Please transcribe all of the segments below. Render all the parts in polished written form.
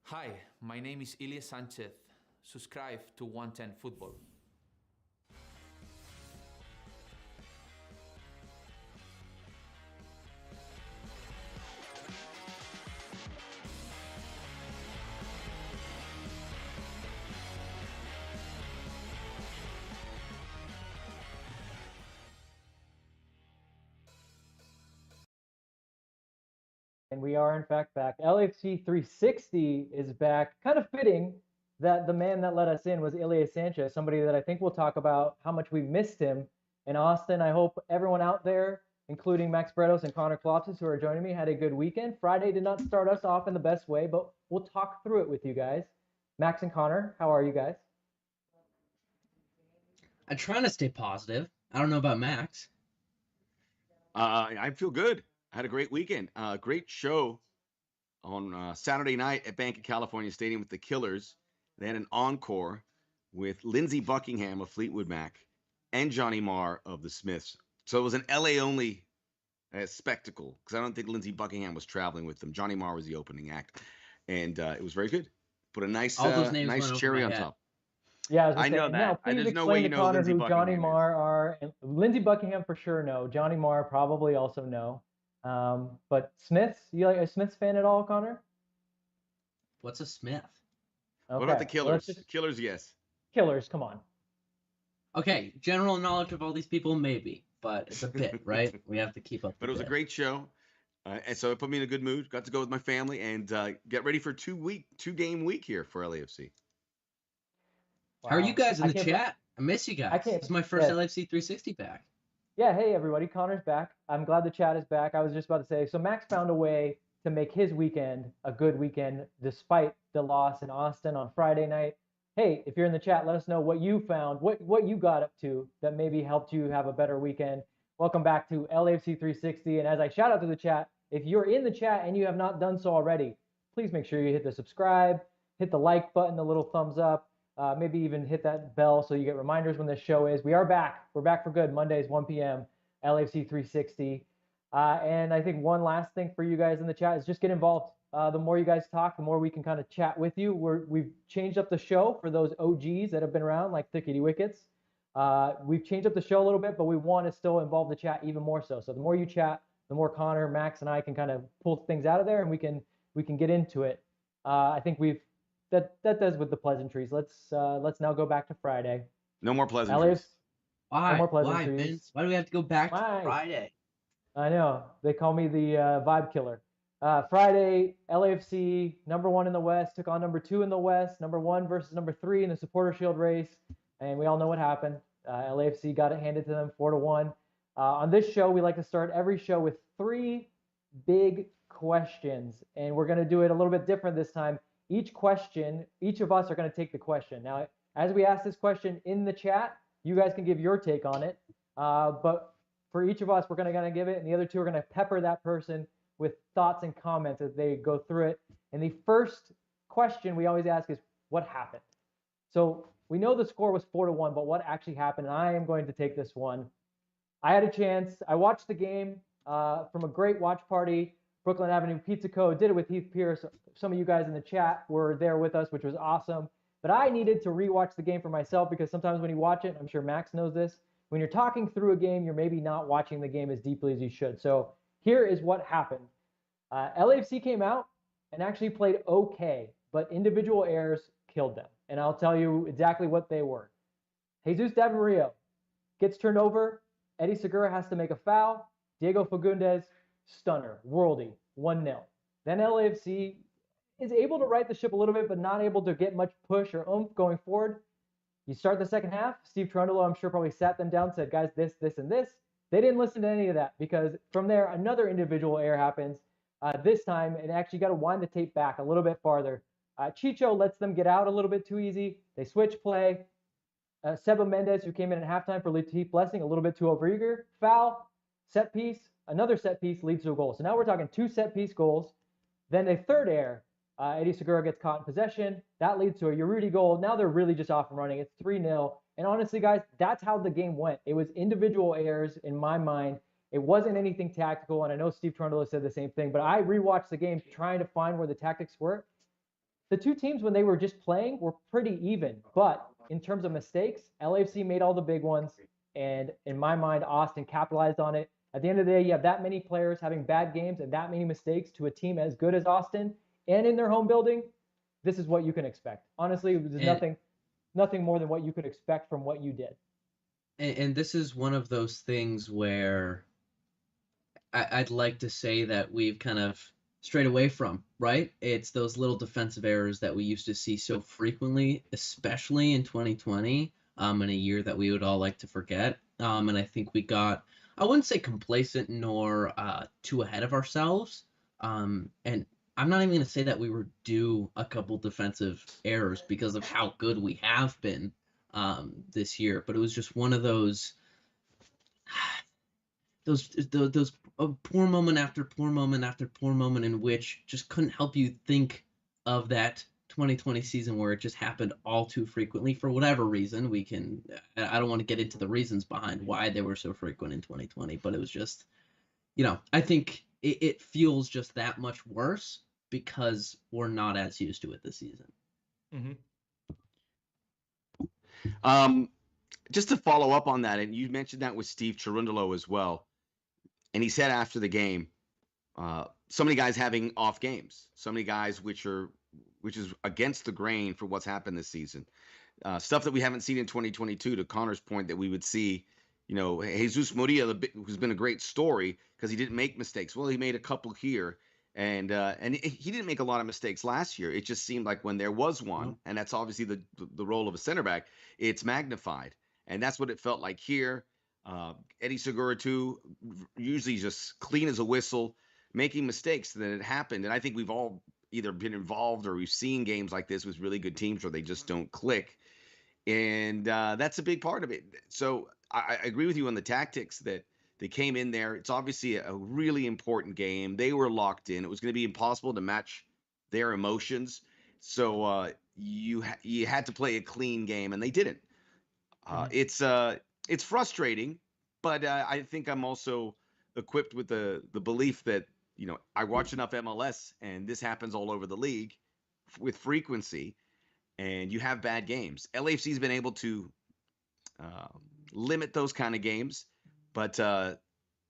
Hi, my name is Ilya Sanchez. Subscribe to 110 Football. And we are in fact back. LAFC 360 is back. Kind of fitting that the man that let us in was Ilya Sanchez, somebody that I think we'll talk about how much we missed him in Austin. I hope everyone out there, including Max Bretos and Connor Kalopsis, who are joining me, had a good weekend. Friday did not start us off in the best way, but we'll talk through it with you guys. Max and Connor, how are you guys? I'm trying to stay positive. I don't know about Max. I feel good. I had a great weekend. Great show on Saturday night at Bank of California Stadium with the Killers. They had an encore with Lindsey Buckingham of Fleetwood Mac and Johnny Marr of the Smiths. So it was an LA only spectacle because I don't think Lindsey Buckingham was traveling with them. Johnny Marr was the opening act, and it was very good. Put a nice All those names nice went over cherry my on head. top. Yeah, I was I gonna say, know and now that. please There's no way explain you to know who Connor Lindsey who Johnny Buckingham is. Marr are. And Lindsey Buckingham for sure no. Johnny Marr probably also no. But Smiths, you like a Smiths fan at all, Connor? What's a Smith? What about Okay, the well let's Killers? just Killers, yes. Killers. Come on. Okay, general knowledge of all these people, maybe, but it's a bit, right? We have to keep up the But it was a bit. great show. And so it put me in a good mood. Got to go with my family and get ready for two game week here for LAFC. How are you Wow, guys in I the can't. chat? I miss you I guys. can't. This is my first Yes. LFC 360 back. Yeah. Hey everybody, Connor's back. I'm glad the chat is back. I was just about to say. So Max found a way to make his weekend a good weekend despite the loss in Austin on Friday night. Hey, if you're in the chat, let us know what you found, what you got up to that maybe helped you have a better weekend. Welcome back to LAFC 360. And as I shout out to the chat, if you're in the chat and you have not done so already, please make sure you hit the subscribe, hit the like button, the little thumbs up, maybe even hit that bell so you get reminders when this show is. We are back. We're back for good. Mondays, 1 p.m., LAFC 360. And I think one last thing for you guys in the chat is just get involved. The more you guys talk, the more we can kind of chat with you. We've changed up the show for those OGs that have been around, like Thickety Wickets. We've changed up the show a little bit, but we want to still involve the chat even more so. So the more you chat, the more Connor, Max, and I can kind of pull things out of there, and we can get into it. I think that does with the pleasantries. Let's now go back to Friday. No more LA's pleasantries. no more Why, pleasantries. Vince? Why do we have to go back to Why? Friday? I know. They call me the vibe killer. Friday, LAFC, number one in the West, took on number two in the West, number one versus number three in the Supporter Shield race. And we all know what happened. LAFC got it handed to them 4-1. On this show, we like to start every show with three big questions. And we're going to do it a little bit different this time. Each question, each of us are going to take the question. Now, as we ask this question in the chat, you guys can give your take on it. But for each of us, we're going to give it, and the other two are going to pepper that person with thoughts and comments as they go through it. And the first question we always ask is, what happened? So we know the score was 4-1, but what actually happened? And I am going to take this one. I had a chance. I watched the game from a great watch party, Brooklyn Avenue Pizza Co. Did it with Heath Pierce. Some of you guys in the chat were there with us, which was awesome. But I needed to rewatch the game for myself because sometimes when you watch it, I'm sure Max knows this, when you're talking through a game, you're maybe not watching the game as deeply as you should. So here is what happened. LAFC came out and actually played okay, but individual errors killed them. And I'll tell you exactly what they were. Jesus Davimario gets turned over. Eddie Segura has to make a foul. Diego Fagundes, stunner, worldy, 1-0. Then LAFC is able to right the ship a little bit, but not able to get much push or oomph going forward. You start the second half. Steve Trundle, I'm sure, probably sat them down, said, guys, this, and this. They didn't listen to any of that because from there, another individual error happens. This time, and actually got to wind the tape back a little bit farther. Chicho lets them get out a little bit too easy. They switch play. Seba Mendes, who came in at halftime for Latif Blessing, a little bit too overeager. Foul, set piece, another set piece leads to a goal. So now we're talking two set piece goals. Then a third error. Eddie Segura gets caught in possession. That leads to a Urruti goal. Now they're really just off and running. It's 3-0. And honestly, guys, that's how the game went. It was individual errors in my mind. It wasn't anything tactical. And I know Steve Trundle said the same thing, but I rewatched the game trying to find where the tactics were. the two teams, when they were just playing, were pretty even. But in terms of mistakes, LAFC made all the big ones. And in my mind, Austin capitalized on it. At the end of the day, you have that many players having bad games and that many mistakes to a team as good as Austin and in their home building. This is what you can expect. Honestly, there's nothing more than what you could expect from what you did. And this is one of those things where I'd like to say that we've kind of strayed away from, right? It's those little defensive errors that we used to see so frequently, especially in 2020, in a year that we would all like to forget. And I think we got, I wouldn't say complacent nor too ahead of ourselves. And I'm not even going to say that we were due a couple defensive errors because of how good we have been this year. But it was just one of those poor moment after poor moment after poor moment in which just couldn't help you think of that 2020 season where it just happened all too frequently for whatever reason. I don't want to get into the reasons behind why they were so frequent in 2020, but it was just, I think it feels just that much worse because we're not as used to it this season. Just to follow up on that, and you mentioned that with Steve Cherundolo as well, and he said after the game, so many guys having off games, so many guys which is against the grain for what's happened this season, stuff that we haven't seen in 2022. To Connor's point, that we would see, Jesus Murillo, who's been a great story because he didn't make mistakes. Well, he made a couple here, and he didn't make a lot of mistakes last year. It just seemed like when there was one, and that's obviously the role of a center back, it's magnified, and that's what it felt like here. Eddie Segura too, usually just clean as a whistle, making mistakes. Then it happened, and I think we've all either been involved or we've seen games like this with really good teams where they just don't click, and that's a big part of it. So I agree with you on the tactics that they came in there. It's obviously a really important game. They were locked in. It was going to be impossible to match their emotions, so you had to play a clean game, and they didn't. It's frustrating, but I think I'm also equipped with the belief that, I watch enough MLS and this happens all over the league with frequency, and you have bad games. LAFC's been able to limit those kind of games, but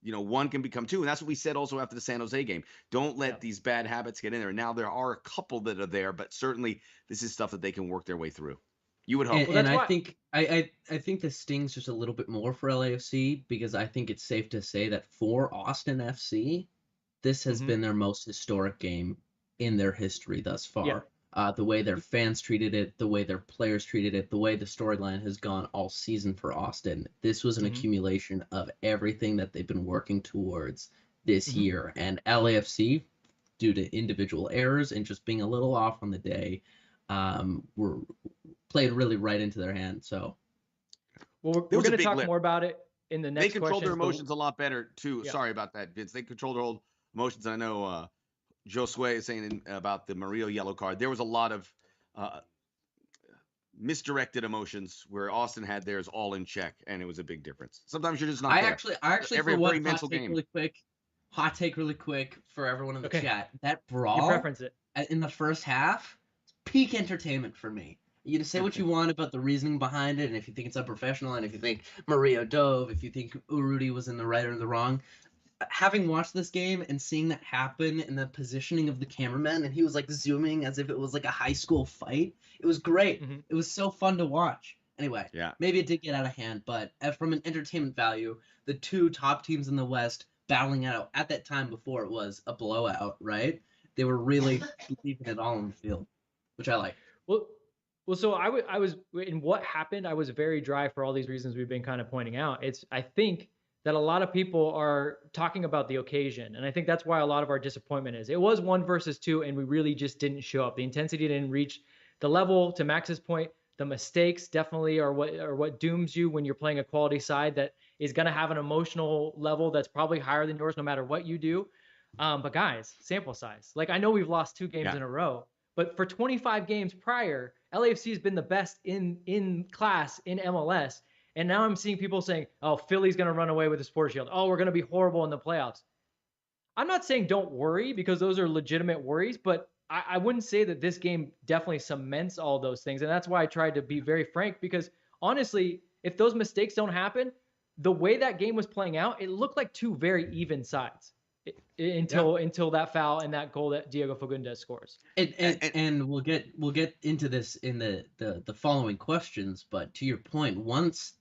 one can become two. And that's what we said also after the San Jose game. Don't let these bad habits get in there. Now there are a couple that are there, but certainly this is stuff that they can work their way through. You would hope. And I think I think this stings just a little bit more for LAFC because I think it's safe to say that for Austin FC, this has been their most historic game in their history thus far. Yeah. The way their fans treated it, the way their players treated it, the way the storyline has gone all season for Austin. This was an accumulation of everything that they've been working towards this year. And LAFC, due to individual errors and just being a little off on the day, were played really right into their hand. So, well, we're going to talk more about it in the next. They controlled their emotions a lot better too. Yeah. Sorry about that, Vince. They controlled their own emotions. I know Josue is saying about the Murillo yellow card. There was a lot of misdirected emotions where Austin had theirs all in check, and it was a big difference. Sometimes you're just not. I actually, every for one, mental game. Hot take really quick for everyone in the chat. That brawl, you preference it in the first half, peak entertainment for me. You can say what you want about the reasoning behind it, and if you think it's unprofessional, and if you think Murillo dove, if you think Urruti was in the right or the wrong. Having watched this game and seeing that happen in the positioning of the cameraman, and he was like zooming as if it was like a high school fight, it was great. It was so fun to watch. Anyway, maybe it did get out of hand, but from an entertainment value, the two top teams in the West battling out at that time before it was a blowout, right? They were really leaving it all on the field, which I like. Well, so I was in what happened. I was very dry for all these reasons we've been kind of pointing out. I think that a lot of people are talking about the occasion, and I think that's why a lot of our disappointment is. It was 1 versus 2, and we really just didn't show up. The intensity didn't reach the level. To Max's point, the mistakes definitely are what dooms you when you're playing a quality side that is going to have an emotional level that's probably higher than yours, no matter what you do. But guys, sample size. Like, I know we've lost 2 games in a row, but for 25 games prior, LAFC has been the best in class in MLS. And now I'm seeing people saying, oh, Philly's going to run away with the Supporters Shield. Oh, we're going to be horrible in the playoffs. I'm not saying don't worry, because those are legitimate worries, but I wouldn't say that this game definitely cements all those things. And that's why I tried to be very frank, because honestly, if those mistakes don't happen, the way that game was playing out, it looked like two very even sides until that foul and that goal that Diego Fagundes scores. And we'll get into this in the following questions, but to your point, once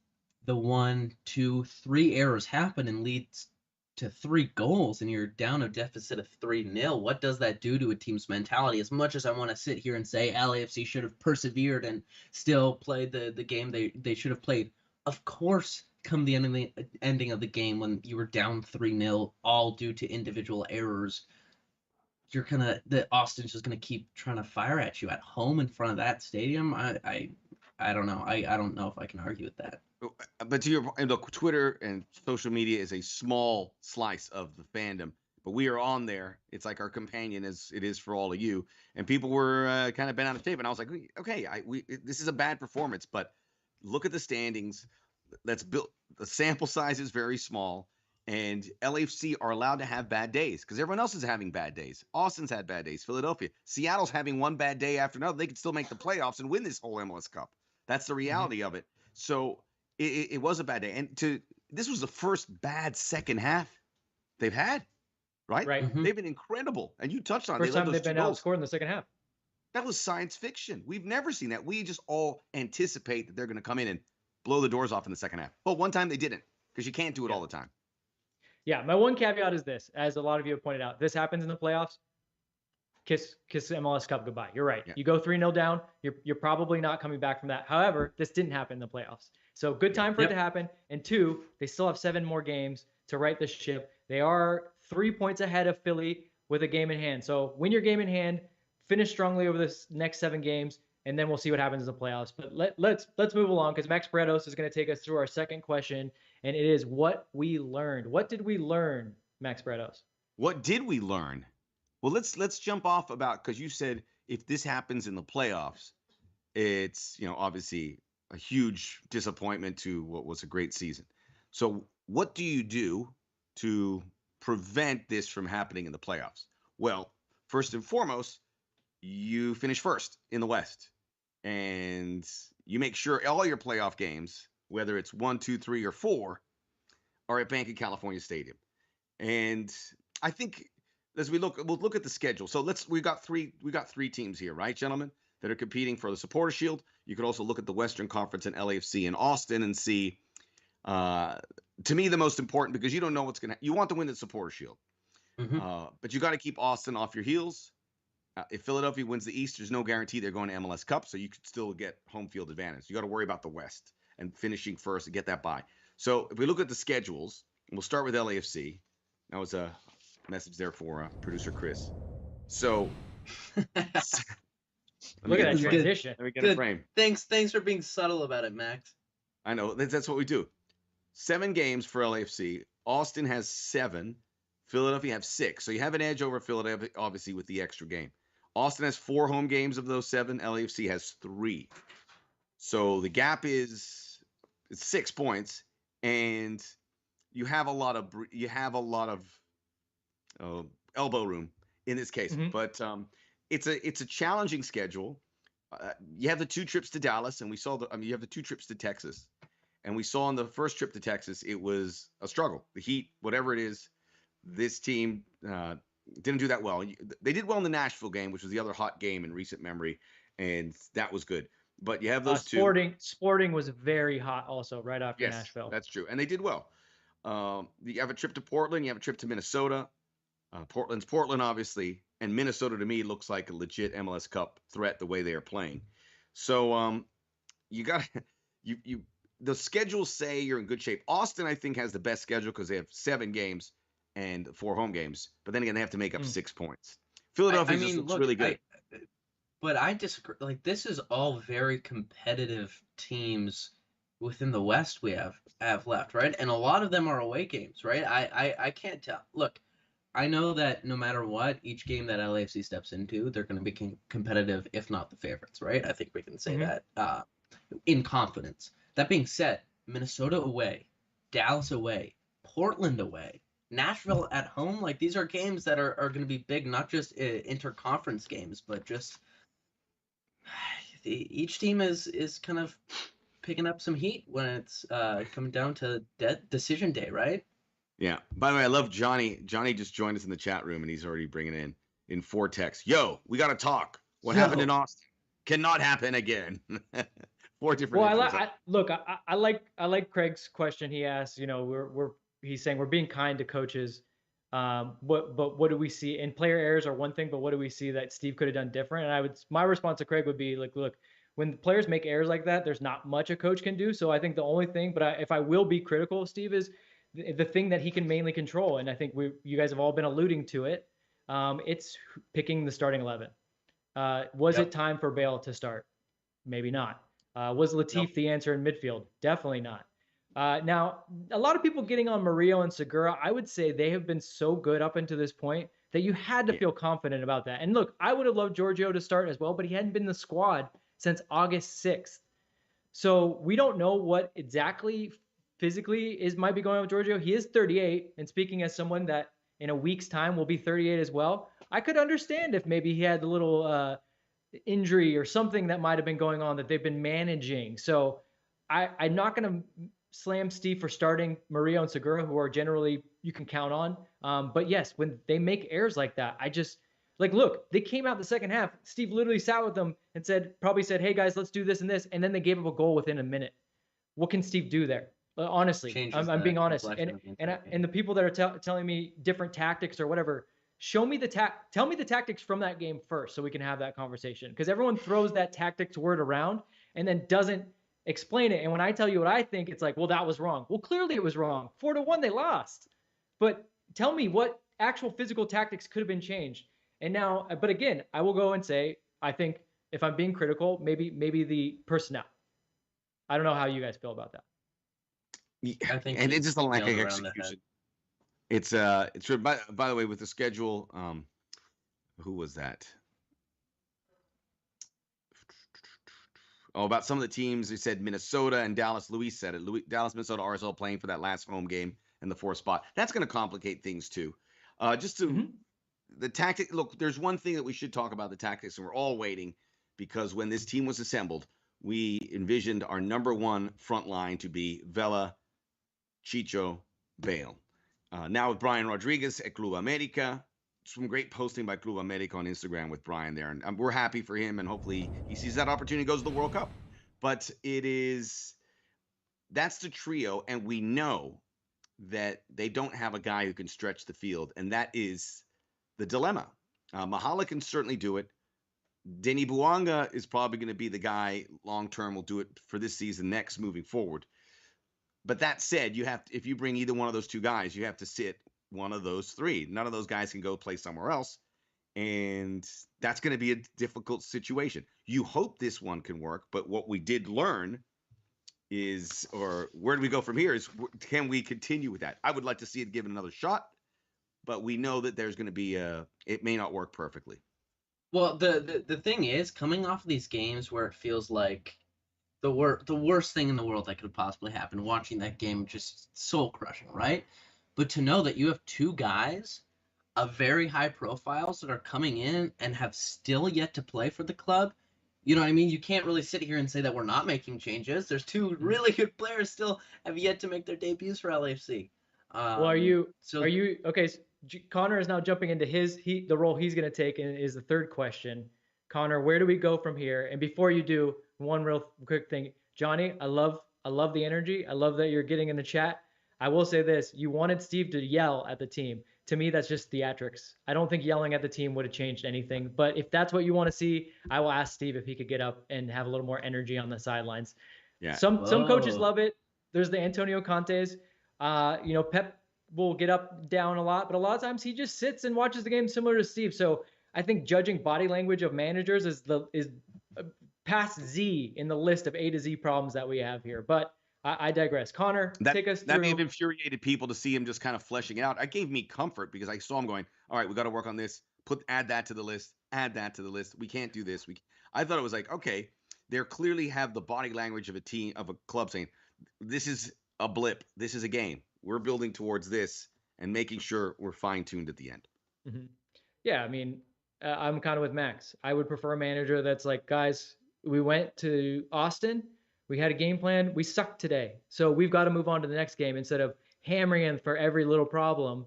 the 1, 2, 3 errors happen and leads to 3 goals and you're down a deficit of 3-0, what does that do to a team's mentality? As much as I want to sit here and say LAFC should have persevered and still played the game they should have played, of course, come the ending of the game when you were down 3-0, all due to individual errors, Austin's just gonna keep trying to fire at you at home in front of that stadium. I don't know. I don't know if I can argue with that. But to your point, look, Twitter and social media is a small slice of the fandom, but we are on there. It's like our companion, as it is for all of you. And people were kind of bent out of shape, and I was like, okay, this is a bad performance, but look at the standings. Let's build. The sample size is very small, and LAFC are allowed to have bad days because everyone else is having bad days. Austin's had bad days. Philadelphia, Seattle's having one bad day after another. They could still make the playoffs and win this whole MLS Cup. That's the reality of it. So it was a bad day, and this was the first bad second half they've had, right? Right. Mhm. They've been incredible, and you touched on it. First time they've been outscored in the second half. That was science fiction. We've never seen that. We just all anticipate that they're going to come in and blow the doors off in the second half. But one time they didn't, because you can't do it all the time. Yeah, my one caveat is this, as a lot of you have pointed out, this happens in the playoffs. Kiss MLS Cup goodbye. You're right. Yeah. You go 3-0 down, you're probably not coming back from that. However, this didn't happen in the playoffs. So good time for it to happen. And 2, they still have 7 more games to right the ship. They are 3 points ahead of Philly with a game in hand. So win your game in hand, finish strongly over this next 7 games, and then we'll see what happens in the playoffs. But let's move along, because Max Bretos is going to take us through our second question, and it is what we learned. What did we learn, Max Bretos? What did we learn? Well, let's jump off about, because you said if this happens in the playoffs, it's obviously a huge disappointment to what was a great season. So what do you do to prevent this from happening in the playoffs? Well, first and foremost, you finish first in the West, and you make sure all your playoff games, whether it's 1, 2, 3, or 4, are at Bank of California Stadium. And I think as we'll look at the schedule. So we got three teams here, right, gentlemen, that are competing for the Supporter Shield. You could also look at the Western Conference and LAFC in Austin and see. To me, the most important, because you don't know what's gonna. You want to win the Supporter Shield, but you got to keep Austin off your heels. If Philadelphia wins the East, there's no guarantee they're going to MLS Cup, so you could still get home field advantage. You got to worry about the West and finishing first and get that bye. So if we look at the schedules, we'll start with LAFC. That was a message there for producer Chris. So Look at that transition. Let me get a frame. Thanks for being subtle about it, Max. I know that's what we do. 7 games for LAFC. Austin has 7. Philadelphia have 6. So you have an edge over Philadelphia, obviously, with the extra game. Austin has 4 home games of those 7. LAFC has 3. So the gap is 6 points, and you have a lot of elbow room in this case. But it's a challenging schedule. You have the 2 trips to Dallas, and you have the 2 trips to Texas. And we saw on the first trip to Texas, it was a struggle. The Heat, whatever it is, this team didn't do that well. They did well in the Nashville game, which was the other hot game in recent memory, and that was good. But you have those 2. Sporting was very hot also right after Nashville. That's true. And they did well. You have a trip to Portland. You have a trip to Minnesota. Portland's Portland, obviously. And Minnesota, to me, looks like a legit MLS Cup threat the way they are playing. So you got the schedules say you're in good shape. Austin, I think, has the best schedule because they have 7 games and 4 home games. But then again, they have to make up 6 points. Philadelphia just looks really good. But I disagree. Like, this is all very competitive teams within the West we have left, right? And a lot of them are away games, right? I can't tell. Look, I know that no matter what, each game that LAFC steps into, they're going to be competitive, if not the favorites, right? I think we can say that in confidence. That being said, Minnesota away, Dallas away, Portland away, Nashville at home, like these are games that are going to be big, not just interconference games, but just each team is kind of picking up some heat when it's coming down to decision day, right? Yeah. By the way, I love Johnny. Johnny just joined us in the chat room, and he's already bringing in 4 texts. Yo, we got to talk. What happened in Austin cannot happen again. 4 different. Well, I like Craig's question. He asked, he's saying we're being kind to coaches. What do we see? And player errors are one thing, but what do we see that Steve could have done different? And my response to Craig would be like, look, when players make errors like that, there's not much a coach can do. So I think the only thing, if I will be critical of Steve, is the thing that he can mainly control. And I think you guys have all been alluding to it. It's picking the starting 11. Was it time for Bale to start? Maybe not. Was Latif the answer in midfield? Definitely not. Now, a lot of people getting on Murillo and Segura, I would say they have been so good up until this point that you had to feel confident about that. And look, I would have loved Giorgio to start as well, but he hadn't been in the squad since August 6th. So we don't know what exactly physically might be going on with Giorgio. He is 38, and speaking as someone that in a week's time will be 38 as well, I could understand if maybe he had a little injury or something that might have been going on that they've been managing. So I'm not going to slam Steve for starting Murillo and Segura, who are generally you can count on. But yes, when they make errors like that, I just look, they came out the second half. Steve literally sat with them and probably said, hey guys, let's do this and this. And then they gave up a goal within a minute. What can Steve do there? Honestly, I'm being honest. And the people that are telling me different tactics or whatever, tell me the tactics from that game first so we can have that conversation. Because everyone throws that tactics word around and then doesn't explain it. And when I tell you what I think, it's like, well, that was wrong. Well, clearly it was wrong. 4-1, they lost. But tell me what actual physical tactics could have been changed. And now, but again, I will go and say, I think if I'm being critical, maybe the personnel. I don't know how you guys feel about that. Yeah, I think and it's just a lack of execution. It's by the way, with the schedule, who was that? Oh, about some of the teams, they said Minnesota and Dallas. Luis said it. Dallas, Minnesota, RSL playing for that last home game in the 4th spot. That's going to complicate things too. The tactic. Look, there's one thing that we should talk about the tactics, and we're all waiting because when this team was assembled, we envisioned our number 1 front line to be Vela, Chicho, Bale. Now with Brian Rodriguez at Club America, some great posting by Club America on Instagram with Brian there, and we're happy for him, and hopefully he sees that opportunity, goes to the World Cup. But that's the trio, and we know that they don't have a guy who can stretch the field, and that is the dilemma. Mahala can certainly do it. Denny Buanga is probably going to be the guy long-term, will do it for this season, next, moving forward. But that said, if you bring either one of those 2 guys, you have to sit one of those 3. None of those guys can go play somewhere else. And that's going to be a difficult situation. You hope this one can work, but what we did learn is, or where do we go from here, is can we continue with that? I would like to see it given another shot, but we know that there's going to be it may not work perfectly. Well, the thing is, coming off of these games where it feels like the worst thing in the world that could possibly happen, watching that game just soul crushing, right? But to know that you have 2 guys of very high profiles that are coming in and have still yet to play for the club, you know what I mean? You can't really sit here and say that we're not making changes. There's 2 really good players still have yet to make their debuts for LAFC. Well, are you okay? So Connor is now jumping into the role he's going to take, and is the 3rd question. Connor, where do we go from here? And before you do, one real quick thing, Johnny, I love the energy. I love that you're getting in the chat. I will say this: you wanted Steve to yell at the team. To me, that's just theatrics. I don't think yelling at the team would have changed anything. But if that's what you want to see, I will ask Steve if he could get up and have a little more energy on the sidelines. Yeah. Some coaches love it. There's the Antonio Contes. Pep will get up, down a lot, but a lot of times he just sits and watches the game, similar to Steve. So I think judging body language of managers is past Z in the list of A to Z problems that we have here. But I digress. Connor, take us through. That may have infuriated people to see him just kind of fleshing it out. It gave me comfort because I saw him going, all right, we got to work on this. Add that to the list. Add that to the list. We can't do this. I thought it was like, okay, they clearly have the body language of a team, of a club saying, this is a blip. This is a game. We're building towards this. and making sure we're fine-tuned at the end. Mhm. Yeah, I mean, I'm kind of with Max. I would prefer a manager that's like, guys, we went to Austin, we had a game plan, we sucked today, so we've got to move on to the next game instead of hammering in for every little problem.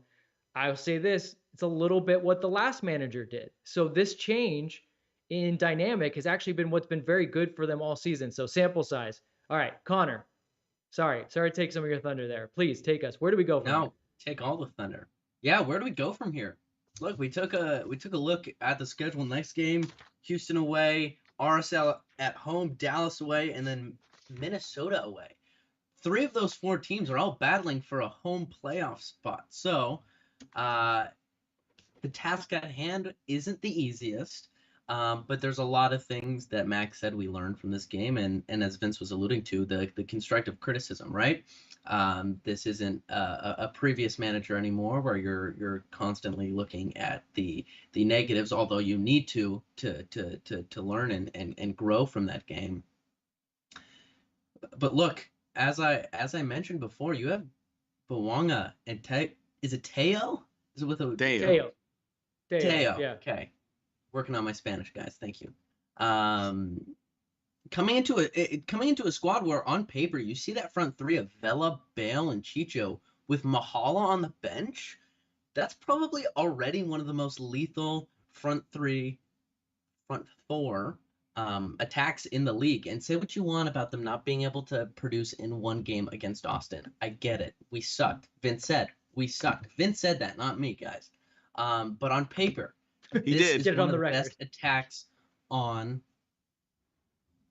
I'll say this, it's a little bit what the last manager did. So this change in dynamic has actually been what's been very good for them all season. So sample size. All right, Connor, sorry to take some of your thunder there. Please take us. Where do we go from here? No, take all the thunder. Yeah, where do we go from here? Look, we took a look at the schedule. Next game, Houston away, RSL at home, Dallas away, and then Minnesota away. 3 of those 4 teams are all battling for a home playoff spot. So, the task at hand isn't the easiest, but there's a lot of things that Max said we learned from this game, and as Vince was alluding to, the constructive criticism, right? This isn't a previous manager anymore where you're constantly looking at the negatives, although you need to learn and grow from that game. But look, as I mentioned before, you have Bouanga and is it Teo? Is it with a Teo. Teo. Yeah. Okay. Working on my Spanish, guys. Thank you. Coming into a squad where on paper you see that front 3 of Vela, Bale, and Chicho with Mahala on the bench, that's probably already one of the most lethal front 4 attacks in the league. And say what you want about them not being able to produce in one game against Austin. I get it. We sucked. Vince said we sucked. Vince said that, not me, guys. But on paper, He this did. is Get it one on of the the record. best attacks in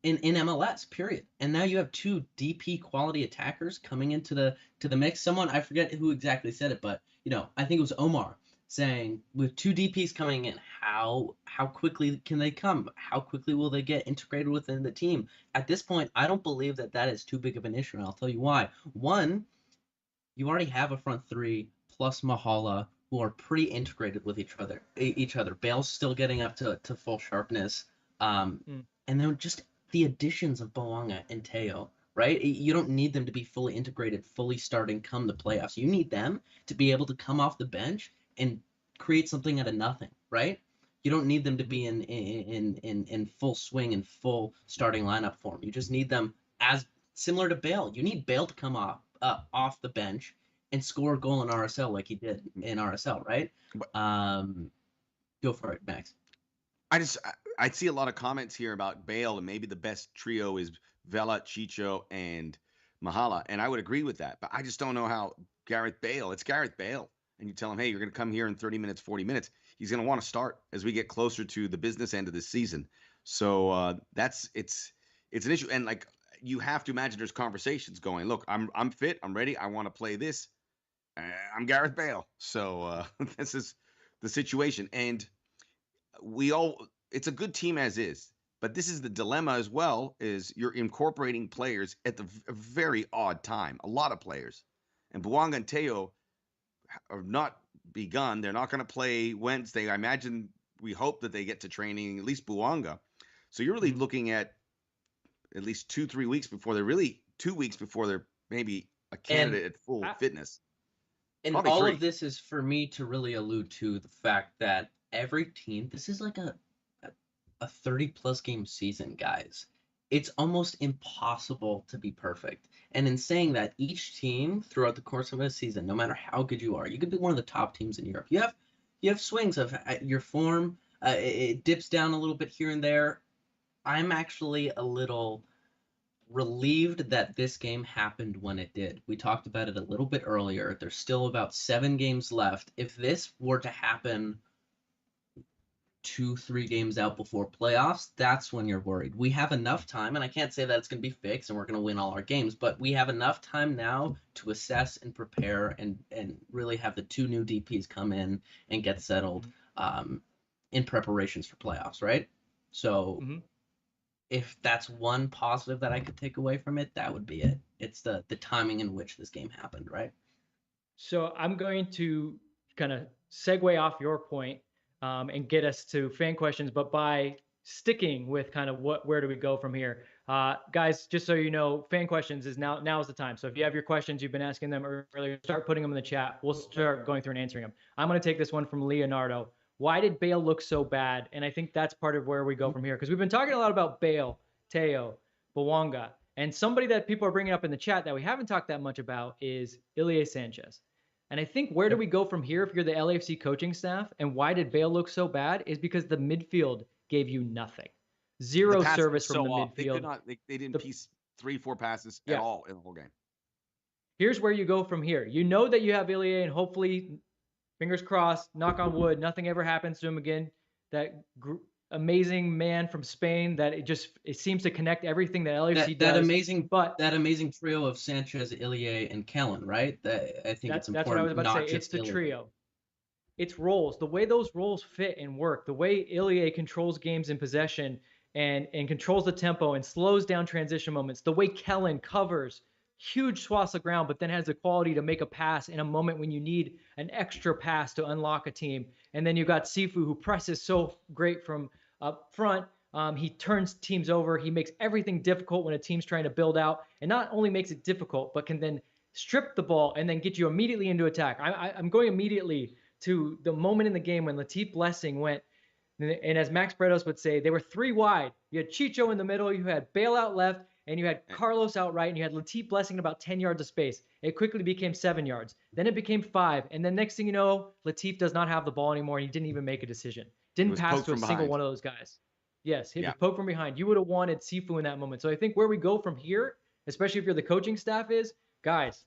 MLS, period. And now you have 2 DP quality attackers coming into the mix. Someone, I forget who exactly said it, but I think it was Omar saying, with 2 DPs coming in, how quickly can they come? How quickly will they get integrated within the team? At this point, I don't believe that is too big of an issue, and I'll tell you why. One, you already have a front 3 plus Mahala who are pretty integrated with each other. Bale's still getting up to full sharpness. And then just the additions of Bouanga and Teo, right? You don't need them to be fully integrated, fully starting come the playoffs. You need them to be able to come off the bench and create something out of nothing, right? You don't need them to be in full swing and full starting lineup form. You just need them as similar to Bale. You need Bale to come off the bench and score a goal in RSL like he did in RSL, right? Go for it, Max. I see a lot of comments here about Bale, and maybe the best trio is Vela, Chicho, and Mahala, and I would agree with that. But I just don't know how it's Gareth Bale, and you tell him, hey, you're going to come here in 30 minutes, 40 minutes. He's going to want to start as we get closer to the business end of this season. So it's an issue, and like you have to imagine there's conversations going. Look, I'm fit, I'm ready, I want to play this. I'm Gareth Bale, so this is the situation, and it's a good team as is, but this is the dilemma as well, is you're incorporating players at a very odd time, a lot of players, and Bouanga and Teo are not begun. They're not going to play Wednesday. I imagine, we hope that they get to training, at least Bouanga. So you're really looking at least 2-3 weeks before 2 weeks before they're maybe a candidate at full fitness. And Probably all 3. of this is for me to really allude to the fact that every team, this is like a 30-plus game season, guys. It's almost impossible to be perfect. And in saying that, each team throughout the course of a season, no matter how good you are, you could be one of the top teams in Europe. You have swings of your form. It dips down a little bit here and there. I'm actually a little relieved that this game happened when it did. We talked about it a little bit earlier. There's still about 7 games left. If this were to happen 2-3 games out before playoffs, that's when you're worried. We have enough time, and I can't say that it's going to be fixed and we're going to win all our games, but we have enough time now to assess and prepare and really have the 2 new DPs come in and get settled in preparations for playoffs, right? So if that's one positive that I could take away from it, that would be it. It's the timing in which this game happened, right? So I'm going to kind of segue off your point and get us to fan questions, but by sticking with kind of where do we go from here. Guys, just so you know, fan questions is now is the time. So if you have your questions, you've been asking them earlier, start putting them in the chat. We'll start going through and answering them. I'm going to take this one from Leonardo. Why did Bale look so bad? And I think that's part of where we go from here, because we've been talking a lot about Bale, Teo, Bawanga, and somebody that people are bringing up in the chat that we haven't talked that much about is Ilie Sanchez. And I think where do we go from here if you're the LAFC coaching staff, and why did Bale look so bad is because the midfield gave you nothing. Zero service from the midfield. They didn't piece 3-4 passes at all in the whole game. Here's where you go from here. You know that you have Ilie, and hopefully, fingers crossed, knock on wood, nothing ever happens to him again. That amazing man from Spain that it seems to connect everything that LAFC does. That amazing trio of Sanchez, Ilie, and Kellen, right? I think it's important. That's what I was about to say. It's the trio. It's roles. The way those roles fit and work. The way Ilie controls games in possession and controls the tempo and slows down transition moments. The way Kellen covers huge swaths of ground, but then has the quality to make a pass in a moment when you need an extra pass to unlock a team. And then you got Sifu, who presses so great from up front. He turns teams over. He makes everything difficult when a team's trying to build out, and not only makes it difficult, but can then strip the ball and then get you immediately into attack. I'm going immediately to the moment in the game when Latif Blessing went, and as Max Bretos would say, they were 3 wide. You had Chicho in the middle, you had Bale out left, and you had Carlos out right, and you had Latif Blessing in about 10 yards of space. It quickly became 7 yards. Then it became 5, and then next thing you know, Latif does not have the ball anymore, and he didn't even make a decision. Didn't pass to a single one of those guys. Yes, he was poked from behind. You would have wanted Sifu in that moment. So I think where we go from here, especially if you're the coaching staff, is, guys,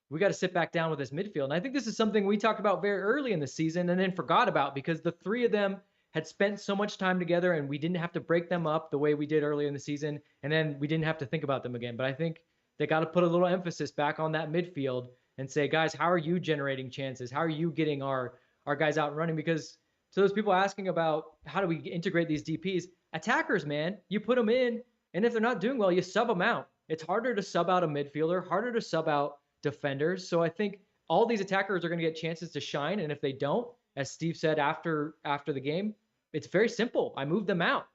we got to sit back down with this midfield. And I think this is something we talked about very early in the season and then forgot about, because the 3 of them had spent so much time together and we didn't have to break them up the way we did earlier in the season. And then we didn't have to think about them again. But I think they got to put a little emphasis back on that midfield and say, guys, how are you generating chances? How are you getting our guys out and running? Because to those people asking about how do we integrate these DPs, attackers, man, you put them in, and if they're not doing well, you sub them out. It's harder to sub out a midfielder, harder to sub out defenders. So I think all these attackers are going to get chances to shine. And if they don't, as Steve said after the game, it's very simple. I moved them out.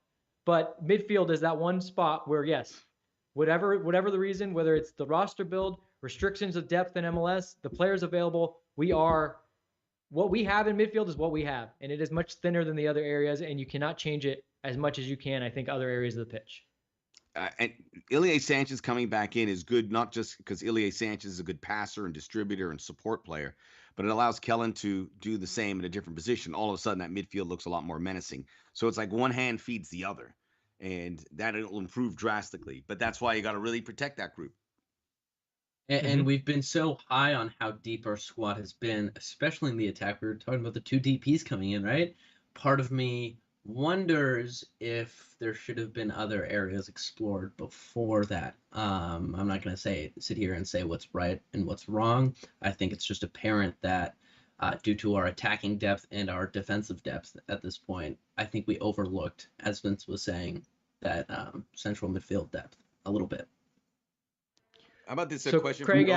But midfield is that one spot where, yes, whatever the reason, whether it's the roster build, restrictions of depth in MLS, the players available, what we have in midfield is what we have. And it is much thinner than the other areas, and you cannot change it as much as you can, I think, other areas of the pitch. And Ilie Sanchez coming back in is good, not just because Ilie Sanchez is a good passer and distributor and support player, but it allows Kellen to do the same in a different position. All of a sudden, that midfield looks a lot more menacing. So it's like one hand feeds the other, and that will improve drastically. But that's why you got to really protect that group. And we've been so high on how deep our squad has been, especially in the attack. We were talking about the 2 DPs coming in, right? Part of me wonders if there should have been other areas explored before that. I'm not going to sit here and say what's right and what's wrong. I think it's just apparent that due to our attacking depth and our defensive depth at this point, I think we overlooked, as Vince was saying, that central midfield depth a little bit. How about this question? Craig Go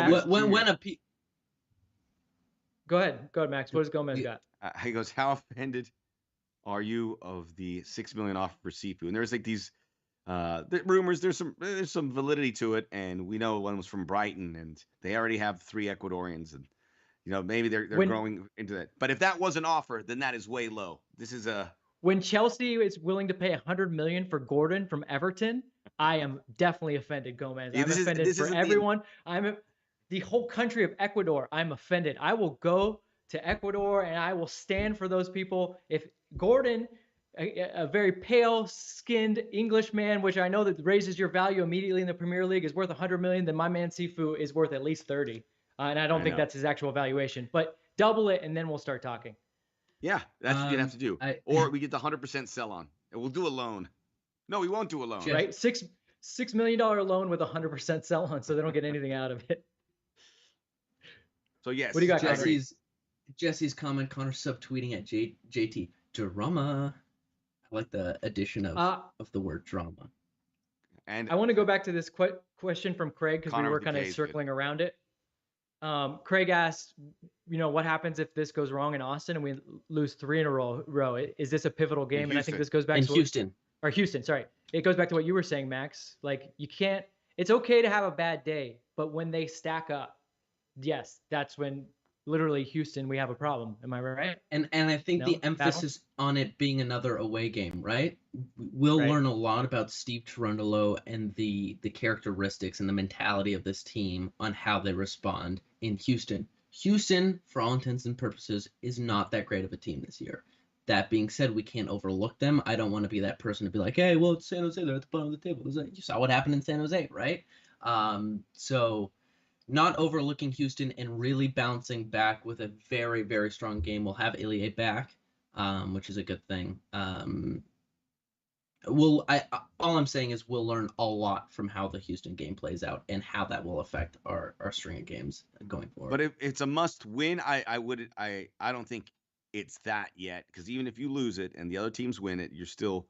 ahead, Max. What does Gomez got? He goes, how offended are you of the $6 million offer for Sifu? And there's like these rumors. There's some validity to it, and we know one was from Brighton, and they already have 3 Ecuadorians, and maybe they're growing into that. But if that was an offer, then that is way low. This is when Chelsea is willing to pay $100 million for Gordon from Everton, I am definitely offended, Gomez. I'm offended for everyone. The whole country of Ecuador. I'm offended. I will go to Ecuador and I will stand for those people. If Gordon, a very pale-skinned Englishman, which I know that raises your value immediately in the Premier League, is worth $100 million, then my man Sifu is worth at least 30. And I don't think that's his actual valuation. But double it, and then we'll start talking. Yeah, that's what you'd have to do. Or we get the 100% sell on, and we'll do a loan. No, we won't do a loan. Right? $6 million loan with 100% sell on, so they don't get anything out of it. So yes, what do you got? Jesse's comment, Connor subtweeting at JT drama. I like the addition of the word drama. And I want to go back to this question from Craig, because we were kind of circling around it. Craig asked, what happens if this goes wrong in Austin and we lose 3 in a row? Is this a pivotal game? And I think this goes back to Houston. or Houston, sorry. It goes back to what you were saying, Max. Like, you can't, it's okay to have a bad day, but when they stack up, yes, that's when literally Houston, we have a problem. Am I right? And I think No? the Battle? emphasis on it being another away game, right? We'll Right. learn a lot about Steve Cherundolo and the characteristics and the mentality of this team on how they respond in Houston. Houston, for all intents and purposes, is not that great of a team this year. That being said, we can't overlook them. I don't want to be that person to be like, hey, well, it's San Jose, they're at the bottom of the table. You saw what happened in San Jose, right? So not overlooking Houston and really bouncing back with a very, very strong game. We'll have Ilie back, which is a good thing. All I'm saying is we'll learn a lot from how the Houston game plays out and how that will affect our string of games going forward. But if it's a must win, I don't think it's that yet, because even if you lose it and the other teams win it, you still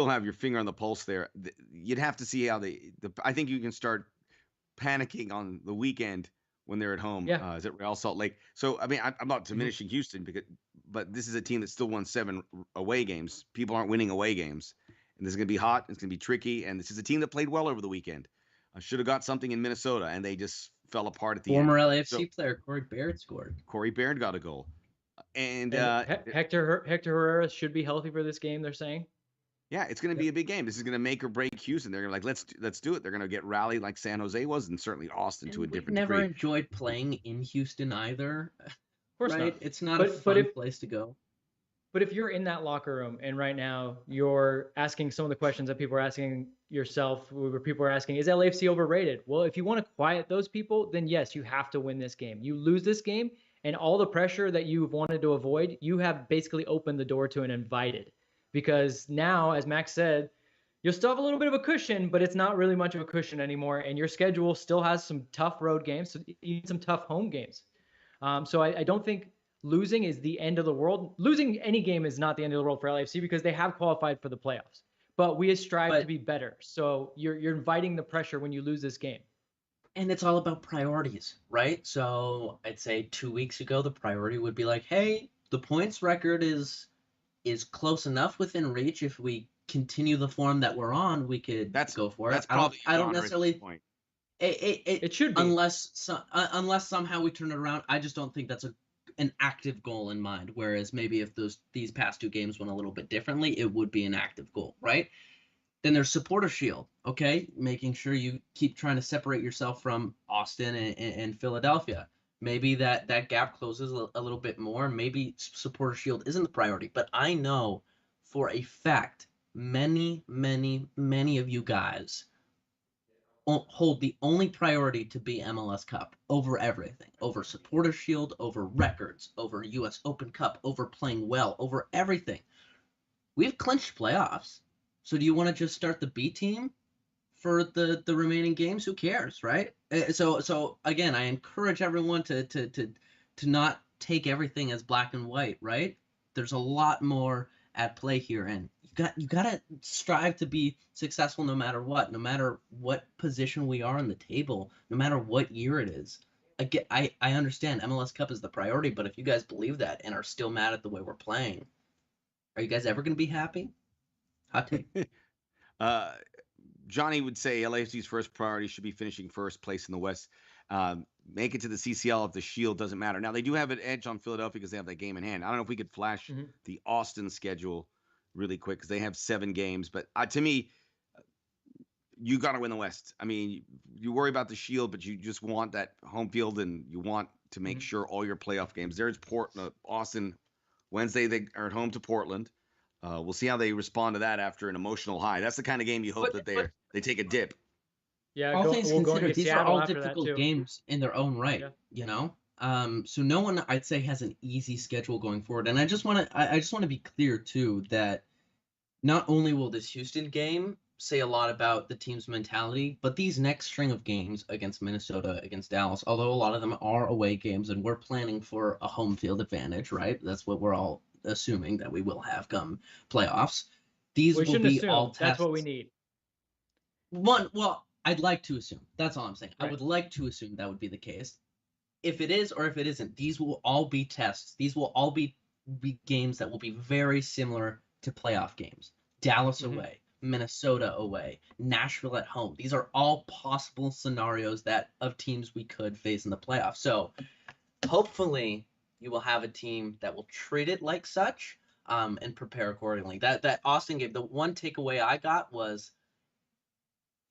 have your finger on the pulse there. You'd have to see how I think you can start panicking on the weekend when they're at home. Yeah. Is it Real Salt Lake? So I mean, I'm not diminishing Houston, but this is a team that still won 7 away games. People aren't winning away games, and this is going to be hot. It's going to be tricky, and this is a team that played well over the weekend. Should have got something in Minnesota, and they just fell apart at the Former end. LAFC player Corey Baird scored. Corey Baird got a goal, and Hector Herrera should be healthy for this game, they're saying. yeah, it's going to be a big game. This is going to make or break Houston. They're going to let's do it. They're going to get rallied like San Jose was, and certainly Austin to a different never degree. enjoyed playing in Houston either. Of course right? not. It's not a fun place to go. But if you're in that locker room and right now you're asking some of the questions that people are asking yourself, where people are asking, is LAFC overrated? Well, if you want to quiet those people, then yes, you have to win this game. You lose this game, and all the pressure that you've wanted to avoid, you have basically opened the door to and invited. Because now, as Max said, you'll still have a little bit of a cushion, but it's not really much of a cushion anymore. And your schedule still has some tough road games, so even some tough home games. So I don't think losing is the end of the world. Losing any game is not the end of the world for LAFC because they have qualified for the playoffs. But we strive to be better. So you're inviting the pressure when you lose this game. And it's all about priorities, right? So I'd say 2 weeks ago, the priority would be like, hey, the points record is close enough within reach. If we continue the form that we're on, we could go for it. I don't necessarily. It should be. Unless somehow we turn it around. I just don't think that's an active goal in mind. Whereas maybe if these past 2 games went a little bit differently, it would be an active goal, right? Then there's supporter shield, okay? Making sure you keep trying to separate yourself from Austin and Philadelphia. Maybe that gap closes a little bit more. Maybe supporter shield isn't the priority. But I know for a fact many, many, many of you guys hold the only priority to be MLS Cup over everything, over supporter shield, over records, over US Open Cup, over playing well, over everything. We've clinched playoffs. So do you want to just start the B team for the remaining games? Who cares, right? So again, I encourage everyone to not take everything as black and white, right? There's a lot more at play here, and you gotta strive to be successful no matter what position we are on the table, no matter what year it is. I understand MLS Cup is the priority, but if you guys believe that and are still mad at the way we're playing, are you guys ever gonna be happy? Hot take. Johnny would say LAFC's first priority should be finishing first place in the West. Make it to the CCL if the Shield doesn't matter. Now, they do have an edge on Philadelphia because they have that game in hand. I don't know if we could flash the Austin schedule really quick because they have 7 games. But to me, you got to win the West. I mean, you worry about the Shield, but you just want that home field, and you want to make sure all your playoff games. There's Austin. Wednesday, they are at home to Portland. We'll see how they respond to that after an emotional high. That's the kind of game you hope that they take a dip. Yeah, all things considered, these are all difficult games in their own right. Yeah. You know, so no one, I'd say, has an easy schedule going forward. And I just want to be clear too that not only will this Houston game say a lot about the team's mentality, but these next string of games against Minnesota, against Dallas, although a lot of them are away games, and we're planning for a home field advantage, right? That's what we're all assuming that we will have come playoffs. These will be all tests. That's what we need. Well, I'd like to assume. That's all I'm saying. Right. I would like to assume that would be the case. If it is or if it isn't, these will all be tests. These will all be games that will be very similar to playoff games. Dallas away, Minnesota away, Nashville at home. These are all possible scenarios of teams we could face in the playoffs. So hopefully you will have a team that will treat it like such, and prepare accordingly. That Austin game, the one takeaway I got was,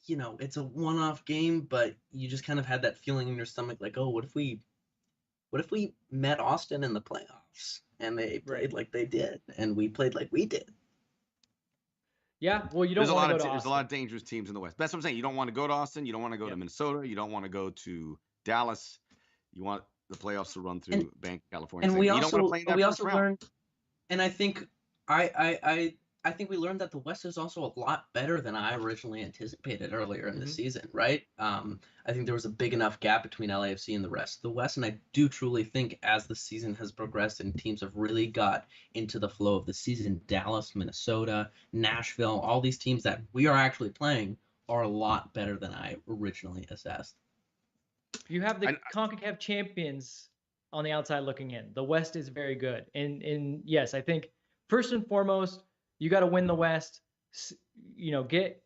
it's a one-off game, but you just kind of had that feeling in your stomach like, oh, what if we met Austin in the playoffs and they played like they did and we played like we did? Yeah, well, you don't want to go to Austin. There's a lot of dangerous teams in the West. That's what I'm saying. You don't want to go to Austin. You don't want to go to Minnesota. You don't want to go to Dallas. You want the playoffs to run through Bank California. And you don't want to play in that we first also round. learned, and I think I think we learned that the West is also a lot better than I originally anticipated earlier in the season, right? I think there was a big enough gap between LAFC and the rest of the West, and I do truly think as the season has progressed and teams have really got into the flow of the season, Dallas, Minnesota, Nashville, all these teams that we are actually playing are a lot better than I originally assessed. You have the CONCACAF champions on the outside looking in. The West is very good. And yes, I think first and foremost, you got to win the West. Get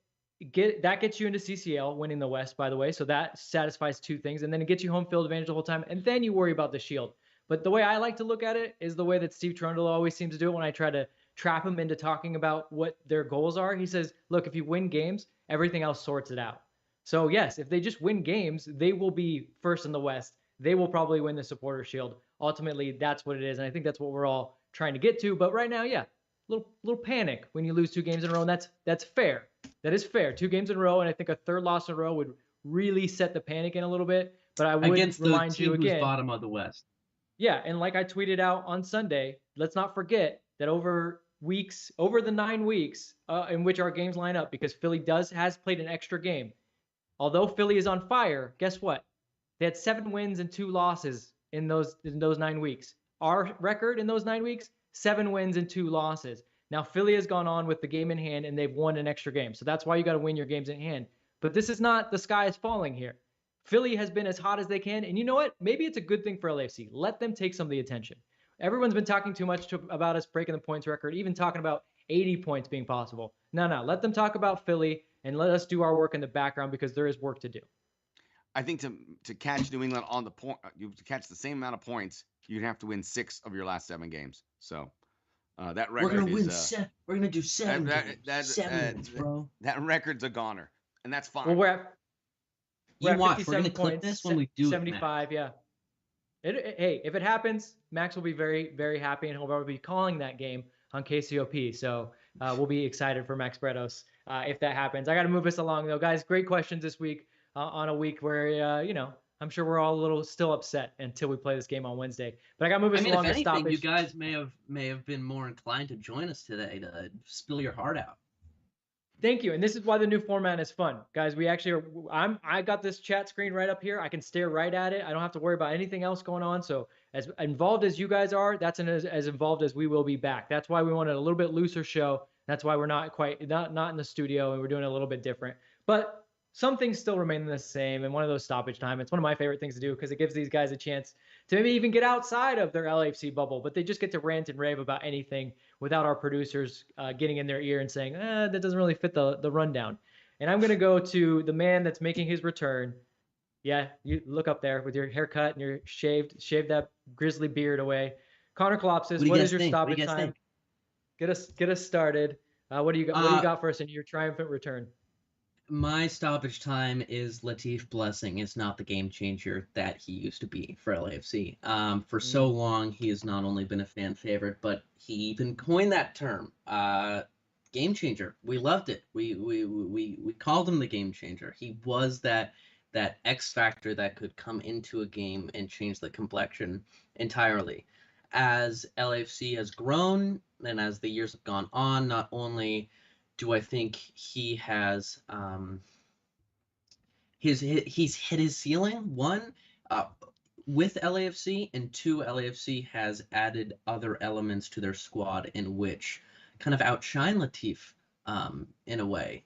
that gets you into CCL, winning the West, by the way. So that satisfies two things. And then it gets you home field advantage the whole time. And then you worry about the Shield. But the way I like to look at it is the way that Steve Trundle always seems to do it when I try to trap him into talking about what their goals are. He says, look, if you win games, everything else sorts it out. So yes, if they just win games, they will be first in the West. They will probably win the Supporter Shield. Ultimately, that's what it is. And I think that's what we're all trying to get to. But right now, yeah, little panic when you lose 2 games in a row. And that's fair. That is fair. 2 games in a row. And I think a third loss in a row would really set the panic in a little bit. But I would remind you again, bottom of the West. Yeah. And like I tweeted out on Sunday, let's not forget that over the 9 weeks in which our games line up, because Philly has played an extra game. Although Philly is on fire, guess what? They had 7 wins and 2 losses in those 9 weeks. Our record in those 9 weeks, 7 wins and 2 losses. Now, Philly has gone on with the game in hand, and they've won an extra game. So that's why you got to win your games in hand. But this is not the sky is falling here. Philly has been as hot as they can. And you know what? Maybe it's a good thing for LAFC. Let them take some of the attention. Everyone's been talking too much about us breaking the points record, even talking about 80 points being possible. No. Let them talk about Philly and let us do our work in the background, because there is work to do. I think to catch New England on the point, to catch the same amount of points, you'd have to win 6 of your last 7 games. So that record we're gonna do 7 games. 7 wins, bro. That record's a goner, and that's fine. Well, we're at 57 we're gonna clip this when we do 75, yeah. Hey, if it happens, Max will be very, very happy, and he'll probably be calling that game on KCOP. So we'll be excited for Max Bretos if that happens. I got to move us along, though, guys. Great questions this week on a week where I'm sure we're all a little still upset until we play this game on Wednesday. But I got to move us along. If anything, Stoppage. you guys may have been more inclined to join us today to spill your heart out. Thank you. And this is why the new format is fun. Guys, I got this chat screen right up here. I can stare right at it. I don't have to worry about anything else going on. So as involved as you guys are, that's as involved as we will be back. That's why we wanted a little bit looser show. That's why we're not in the studio, and we're doing it a little bit different. But some things still remain the same. And one of those stoppage time, it's one of my favorite things to do, because it gives these guys a chance to maybe even get outside of their LAFC bubble, but they just get to rant and rave about anything without our producers getting in their ear and saying, that doesn't really fit the rundown. And I'm going to go to the man that's making his return. Yeah, you look up there with your haircut and your shaved that grizzly beard away. Connor Kalopsis, what is your stoppage time? Get us started. What do you got for us in your triumphant return? My stoppage time is Latif Blessing. It's not the game changer that he used to be for LAFC. For so long, he has not only been a fan favorite, but he even coined that term, game changer. We loved it. We called him the game changer. He was that X factor that could come into a game and change the complexion entirely. As LAFC has grown and as the years have gone on, not only do I think he has he's hit his ceiling, one, with LAFC, and 2, LAFC has added other elements to their squad in which kind of outshine Latif in a way.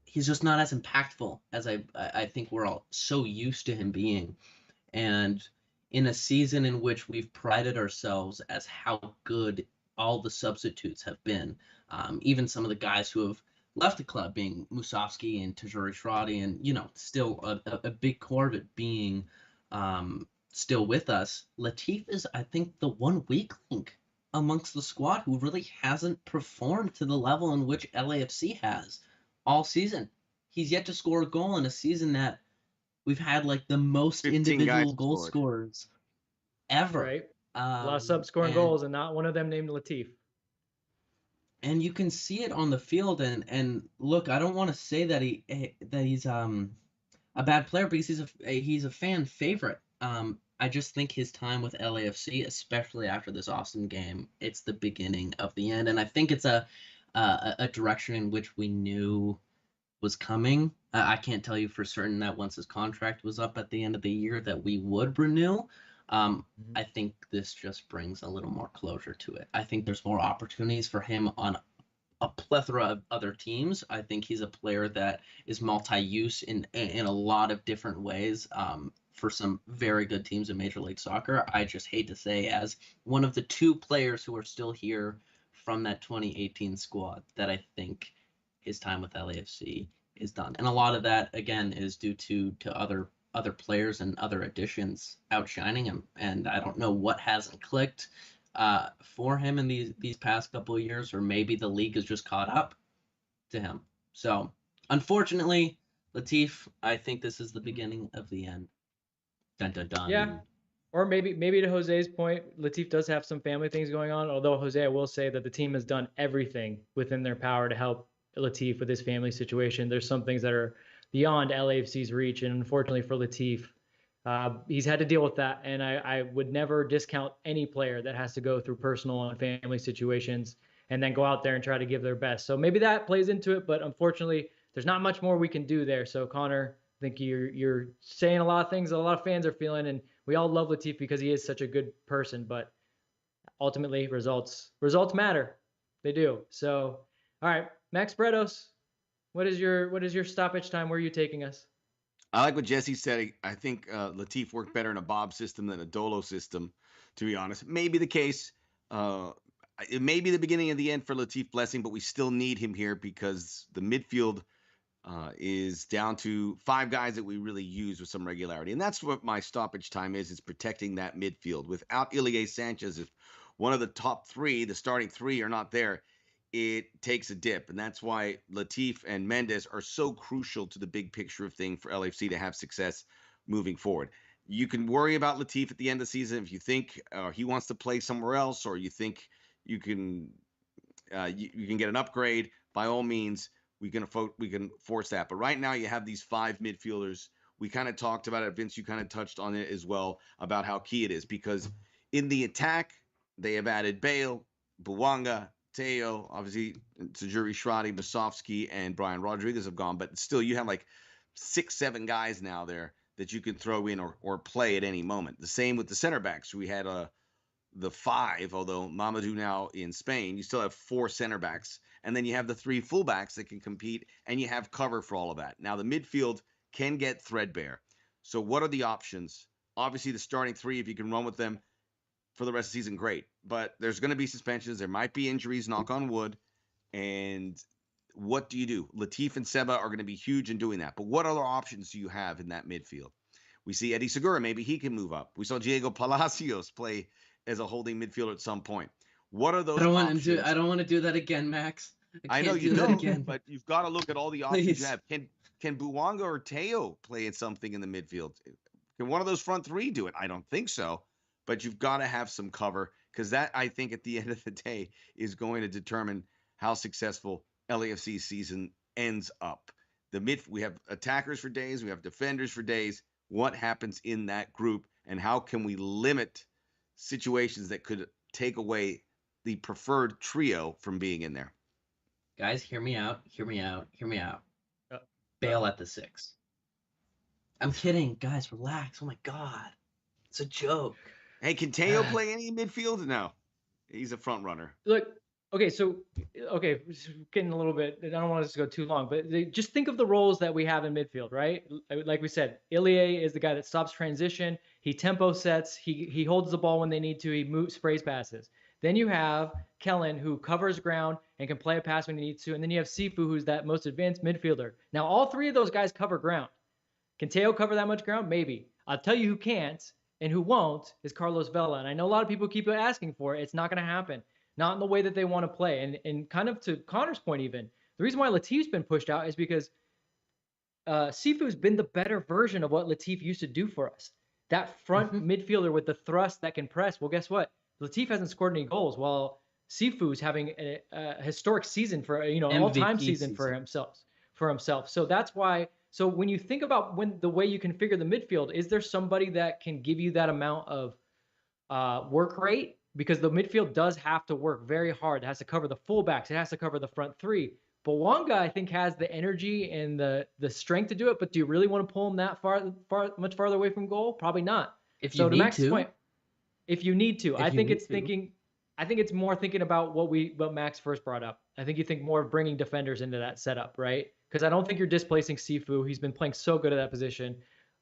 He's just not as impactful as I think we're all so used to him being. And in a season in which we've prided ourselves as how good all the substitutes have been. Even some of the guys who have left the club, being Musovski and Tajuri Shradi, and still a big core of it being still with us. Latif is, I think, the one weak link amongst the squad who really hasn't performed to the level in which LAFC has all season. He's yet to score a goal in a season that we've had like the most 15 individual guys goal scored. scorers ever. Right. A lot of subs scoring and- goals, and not one of them named Latif. And you can see it on the field. And look, I don't want to say that he's a bad player, because he's a fan favorite. I just think his time with LAFC, especially after this Austin game, it's the beginning of the end. And I think it's a direction in which we knew was coming. I can't tell you for certain that once his contract was up at the end of the year that we would renew. I think this just brings a little more closure to it. I think there's more opportunities for him on a plethora of other teams. I think he's a player that is multi-use in a lot of different ways. For some very good teams in Major League Soccer. I just hate to say, as one of the two players who are still here from that 2018 squad, that I think his time with LAFC is done. And a lot of that, again, is due to other players and other additions outshining him. And I don't know what hasn't clicked for him in these past couple of years, or maybe the league has just caught up to him. So, unfortunately, Latif, I think this is the beginning of the end. Dun, dun, dun. Yeah. Or maybe to Jose's point, Latif does have some family things going on. Although, Jose, I will say that the team has done everything within their power to help Latif with his family situation. There's some things that are beyond LAFC's reach, and unfortunately for Latif, he's had to deal with that. And I would never discount any player that has to go through personal and family situations and then go out there and try to give their best. So maybe that plays into it, but unfortunately, there's not much more we can do there. So, Connor, I think you're saying a lot of things that a lot of fans are feeling, and we all love Latif because he is such a good person. But ultimately, results matter. They do. So, all right, Max Bretos, what is your stoppage time? Where are you taking us? I like what Jesse said. I think Latif worked better in a Bob system than a Dolo system, to be honest. Maybe the case. It may be the beginning of the end for Latif Blessing, but we still need him here because the midfield is down to 5 guys that we really use with some regularity. And that's what my stoppage time is protecting that midfield. Without Ilie Sanchez, if one of the top 3, the starting 3, are not there, it takes a dip. And that's why Latif and Mendes are so crucial to the big picture of thing for LAFC to have success moving forward. You can worry about Latif at the end of the season if you think he wants to play somewhere else, or you think you can get an upgrade. By all means, we can force that. But right now you have these 5 midfielders. We kind of talked about it. Vince, you kind of touched on it as well about how key it is, because in the attack, they have added Bale, Bouanga, Teo, obviously Tajuri Shradi, Musovski, and Brian Rodriguez have gone. But still, you have like 6-7 guys now there that you can throw in or play at any moment. The same with the center backs. We had the 5, although Mamadou now in Spain, you still have 4 center backs. And then you have the 3 fullbacks that can compete, and you have cover for all of that. Now, the midfield can get threadbare. So what are the options? Obviously, the starting 3, if you can run with them for the rest of the season, great. But there's going to be suspensions. There might be injuries, knock on wood. And what do you do? Latif and Seba are going to be huge in doing that. But what other options do you have in that midfield? We see Eddie Segura, maybe he can move up. We saw Diego Palacios play as a holding midfielder at some point. What are those options? I don't want to do that again, Max. I know you don't, but you've got to look at all the options you have. Can Bouanga or Teo play at something in the midfield? Can one of those front 3 do it? I don't think so. But you've got to have some cover, because that, I think, at the end of the day, is going to determine how successful LAFC's season ends up. We have attackers for days. We have defenders for days. What happens in that group, and how can we limit situations that could take away the preferred trio from being in there? Guys, hear me out. Bale at the 6. I'm kidding. Guys, relax. Oh my God. It's a joke. Hey, can Teo play any midfield? No. He's a front runner. Look, okay, getting a little bit, I don't want us to go too long, but just think of the roles that we have in midfield, right? Like we said, Ilie is the guy that stops transition. He tempo sets. He holds the ball when they need to. He sprays passes. Then you have Kellen, who covers ground and can play a pass when he needs to. And then you have Sifu, who's that most advanced midfielder. Now, all three of those guys cover ground. Can Teo cover that much ground? Maybe. I'll tell you who can't and who won't is Carlos Vela. And I know a lot of people keep asking for it. It's not going to happen. Not in the way that they want to play. And kind of to Connor's point even, the reason why Latif's been pushed out is because Sifu's been the better version of what Latif used to do for us. That front midfielder with the thrust that can press. Well, guess what? Latif hasn't scored any goals while Sifu's having a historic season for, an all-time season for himself. So that's why. So when you think about the way you configure the midfield, is there somebody that can give you that amount of work rate? Because the midfield does have to work very hard. It has to cover the fullbacks. It has to cover the front three. Bawanga, I think, has the energy and the strength to do it. But do you really want to pull him that much farther away from goal? Probably not. If you need to. If you need to, I think it's more thinking about what Max first brought up. I think you think more of bringing defenders into that setup, right? Because I don't think you're displacing Sifu. He's been playing so good at that position.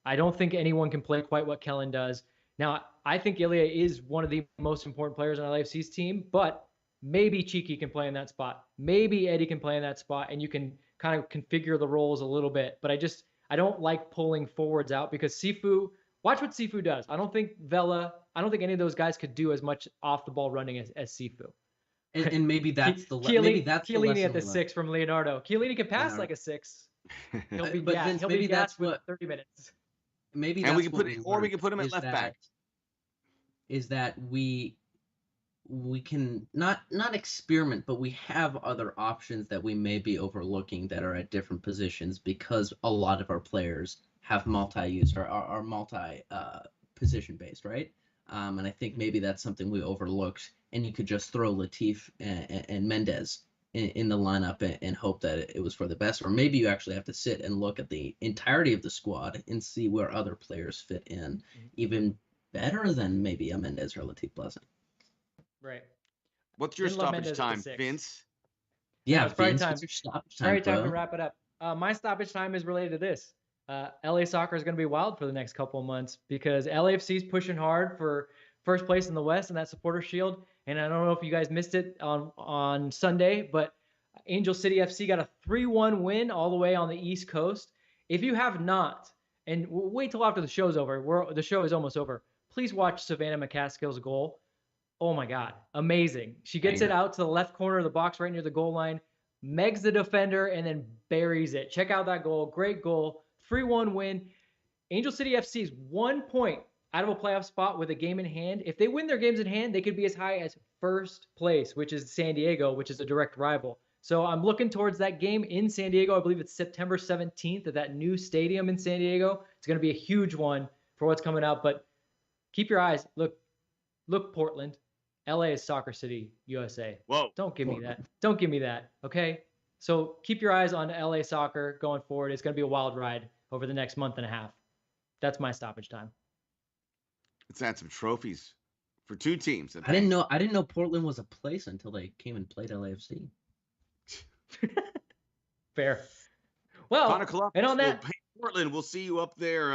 I don't think anyone can play quite what Kellen does. Now, I think Ilya is one of the most important players on LAFC's team, but maybe Cheeky can play in that spot. Maybe Eddie can play in that spot, and you can kind of configure the roles a little bit. But I don't like pulling forwards out because Sifu, watch what Sifu does. I don't think any of those guys could do as much off the ball running as Sifu. And maybe that's the Chiellini at the 6 from Leonardo. Chiellini can pass like a 6. He'll be Vince, he'll be gassed with 30 minutes. Maybe and that's we can put him at left back. Is that we can not experiment, but we have other options that we may be overlooking that are at different positions because a lot of our players have multi-use or are multi-position based, right? And I think maybe that's something we overlooked, and you could just throw Latif and Mendez in the lineup and hope that it was for the best. Or maybe you actually have to sit and look at the entirety of the squad and see where other players fit in even better than maybe a Mendez or Latif Blessing. Right. What's your stoppage time, Vince? Yeah, it's probably Vince, time. what's your stoppage time, Probably time bro? to wrap it up. My stoppage time is related to this. LA soccer is going to be wild for the next couple of months because LAFC is pushing hard for first place in the West in that supporter shield. And I don't know if you guys missed it on Sunday, but Angel City FC got a 3-1 win all the way on the East Coast. If you have not, and we'll wait till after the show's over, the show is almost over, please watch Savannah McCaskill's goal. Oh my God, amazing. She gets it out to the left corner of the box right near the goal line, megs the defender, and then buries it. Check out that goal. Great goal. 3-1 win. Angel City FC is 1 point out of a playoff spot with a game in hand. If they win their games in hand, they could be as high as first place, which is San Diego, which is a direct rival. So I'm looking towards that game in San Diego. I believe it's September 17th at that new stadium in San Diego. It's going to be a huge one for what's coming up. But keep your eyes. Look, Portland. LA is Soccer City, USA. Whoa. Don't give me that. Don't give me that. Okay? So keep your eyes on LA soccer going forward. It's going to be a wild ride over the next month and a half. That's my stoppage time. Let's add some trophies for two teams. I didn't know Portland was a place until they came and played LAFC. Fair. Well, Kalopsis and on that, Portland, we'll see you up there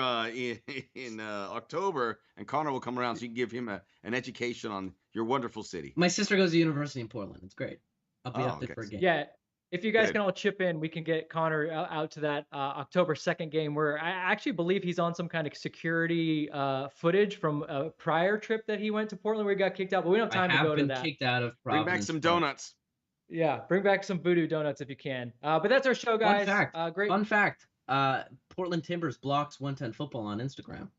in October, and Connor will come around so you can give him an education on your wonderful city. My sister goes to university in Portland. It's great. I'll be up there for a game. Yeah. If you guys can all chip in, we can get Connor out to that October 2nd game where I actually believe he's on some kind of security footage from a prior trip that he went to Portland where he got kicked out, but we don't have time to go to that. I have been kicked out of Providence. Bring back some donuts. Yeah, bring back some voodoo donuts if you can. But that's our show, guys. Fun fact. Portland Timbers blocks 110 Football on Instagram.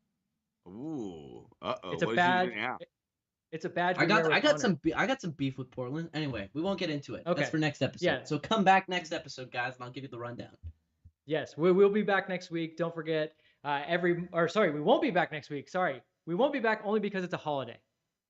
Ooh. It's a badge. It's a badge. I got some beef with Portland. Anyway, we won't get into it. Okay. That's for next episode. Yeah. So come back next episode, guys, and I'll give you the rundown. Yes, we will be back next week. Don't forget. We won't be back next week. Sorry, we won't be back only because it's a holiday.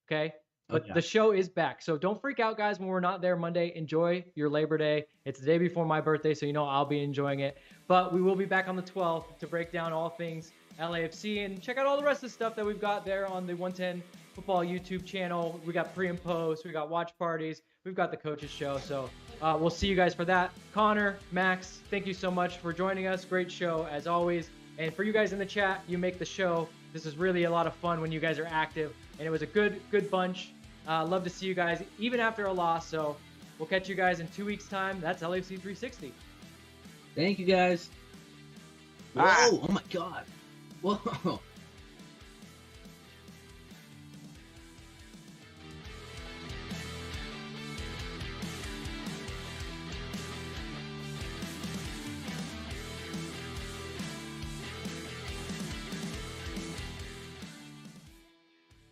Okay. But the show is back. So don't freak out, guys, when we're not there Monday. Enjoy your Labor Day. It's the day before my birthday, so I'll be enjoying it. But we will be back on the 12th to break down all things LAFC and check out all the rest of the stuff that we've got there on the 110 Football YouTube channel. We got pre and post. We got watch parties. We've got the coaches show. So we'll see you guys for that. Connor, Max, thank you so much for joining us. Great show, as always. And for you guys in the chat, you make the show. This is really a lot of fun when you guys are active. And it was a good bunch. Love to see you guys even after a loss. So we'll catch you guys in 2 weeks' time. That's LAFC 360. Thank you, guys. Whoa! Ah. Oh my God! Whoa!